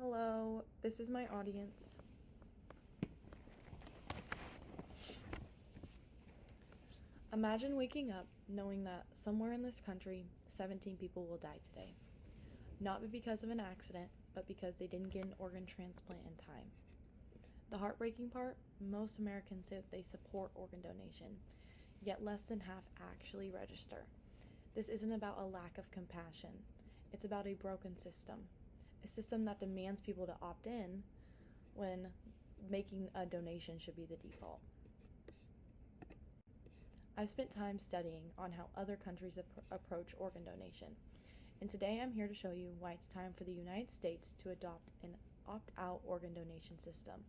Hello, this is my audience. Imagine waking up knowing that somewhere in this country, 17 people will die today. Not because of an accident, but because they didn't get an organ transplant in time. The heartbreaking part, most Americans say that they support organ donation, yet less than half actually register. This isn't about a lack of compassion. It's about a broken system. A system that demands people to opt in when making a donation should be the default. I've spent time studying on how other countries approach organ donation, and today I'm here to show you why it's time for the United States to adopt an opt-out organ donation system,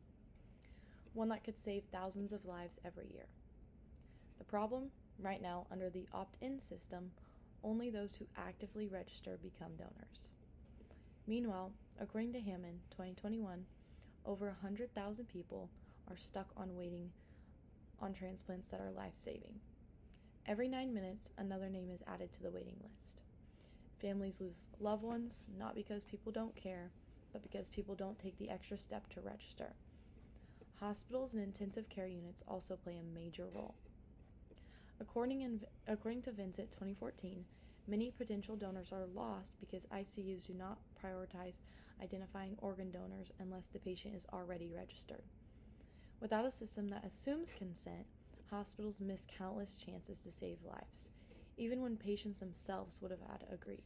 one that could save thousands of lives every year. The problem, right now, under the opt-in system, only those who actively register become donors. Meanwhile, according to Hammond, 2021, over 100,000 people are stuck on waiting on transplants that are life-saving. Every 9 minutes, another name is added to the waiting list. Families lose loved ones, not because people don't care, but because people don't take the extra step to register. Hospitals and intensive care units also play a major role. According to Vincent 2014, many potential donors are lost because ICUs do not prioritize identifying organ donors unless the patient is already registered. Without a system that assumes consent, hospitals miss countless chances to save lives, even when patients themselves would have had agreed.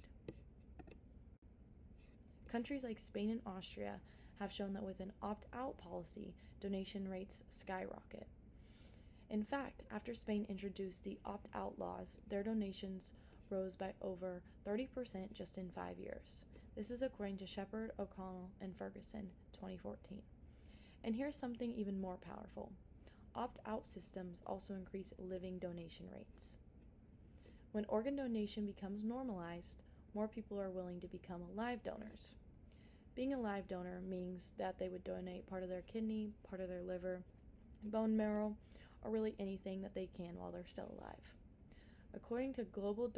Countries like Spain and Austria have shown that with an opt-out policy, donation rates skyrocket. In fact, after Spain introduced the opt-out laws, their donations rose by over 30% just in 5 years. This is according to Shepard, O'Connell, and Ferguson, 2014. And here's something even more powerful. Opt-out systems also increase living donation rates. When organ donation becomes normalized, more people are willing to become live donors. Being a live donor means that they would donate part of their kidney, part of their liver, bone marrow, or really anything that they can while they're still alive. According to global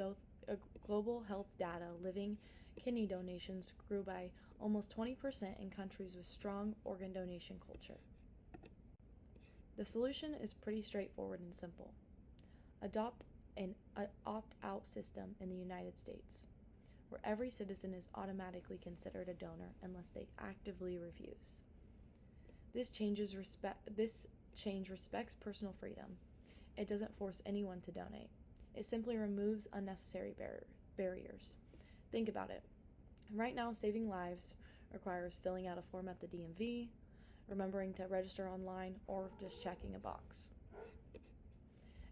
health data, living kidney donations grew by almost 20% in countries with strong organ donation culture. The solution is pretty straightforward and simple. Adopt an opt-out system in the United States, where every citizen is automatically considered a donor unless they actively refuse. This change respects personal freedom. It doesn't force anyone to donate. It simply removes unnecessary barriers. Think about it. Right now, saving lives requires filling out a form at the DMV, remembering to register online, or just checking a box.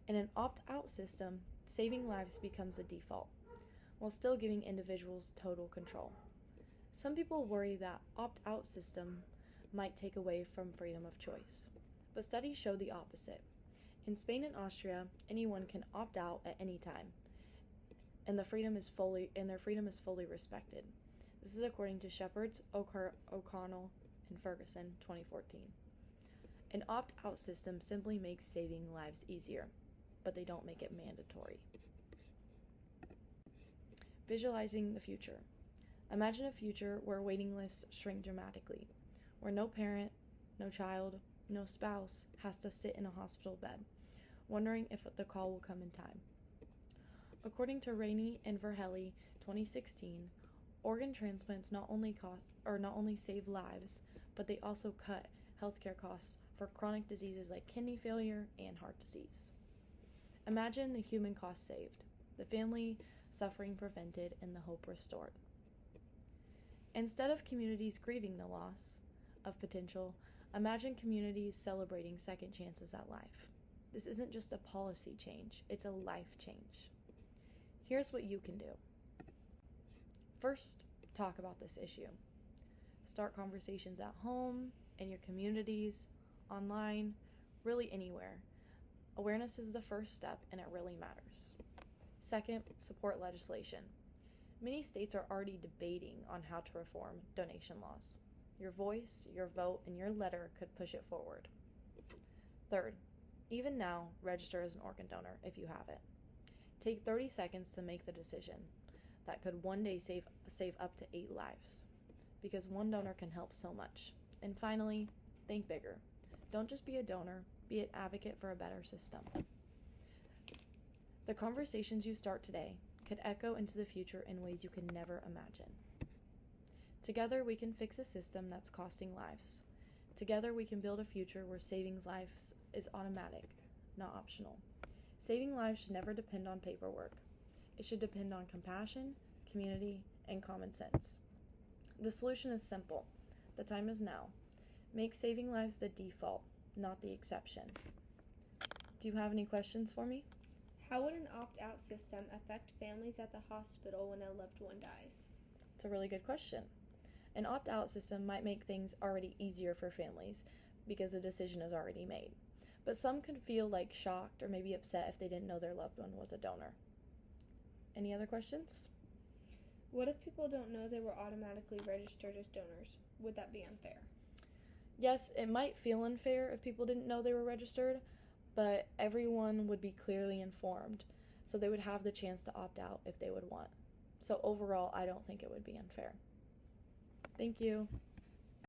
In an opt-out system, saving lives becomes the default, while still giving individuals total control. Some people worry that opt-out system might take away from freedom of choice, but studies show the opposite. In Spain and Austria, anyone can opt out at any time, and their freedom is fully respected. This is according to Shepard, O'Connell, and Ferguson, 2014. An opt-out system simply makes saving lives easier, but they don't make it mandatory. Visualizing the future. Imagine a future where waiting lists shrink dramatically, where no parent, no child, no spouse has to sit in a hospital bed, wondering if the call will come in time. According to Rainey and Verhelyi, 2016, organ transplants not only save lives, but they also cut healthcare costs for chronic diseases like kidney failure and heart disease. Imagine the human cost saved, the family suffering prevented, and the hope restored. Instead of communities grieving the loss of potential, imagine communities celebrating second chances at life. This isn't just a policy change, it's a life change. Here's what you can do. First, talk about this issue. Start conversations at home, in your communities, online, really anywhere. Awareness is the first step, and it really matters. Second, support legislation. Many states are already debating on how to reform donation laws. Your voice, your vote, and your letter could push it forward. Third, even now, register as an organ donor if you haven't. Take 30 seconds to make the decision. That could one day save up to 8 lives. because one donor can help so much. And finally, think bigger. Don't just be a donor, be an advocate for a better system. The conversations you start today could echo into the future in ways you can never imagine. Together, we can fix a system that's costing lives. Together, we can build a future where saving lives is automatic, not optional. Saving lives should never depend on paperwork. It should depend on compassion, community, and common sense. The solution is simple. The time is now. Make saving lives the default, not the exception. Do you have any questions for me? How would an opt-out system affect families at the hospital when a loved one dies? It's a really good question. An opt-out system might make things already easier for families because the decision is already made. But some could feel like shocked or maybe upset if they didn't know their loved one was a donor. Any other questions? What if people don't know they were automatically registered as donors? Would that be unfair? Yes, it might feel unfair if people didn't know they were registered, but everyone would be clearly informed, so they would have the chance to opt out if they would want. So overall, I don't think it would be unfair. Thank you.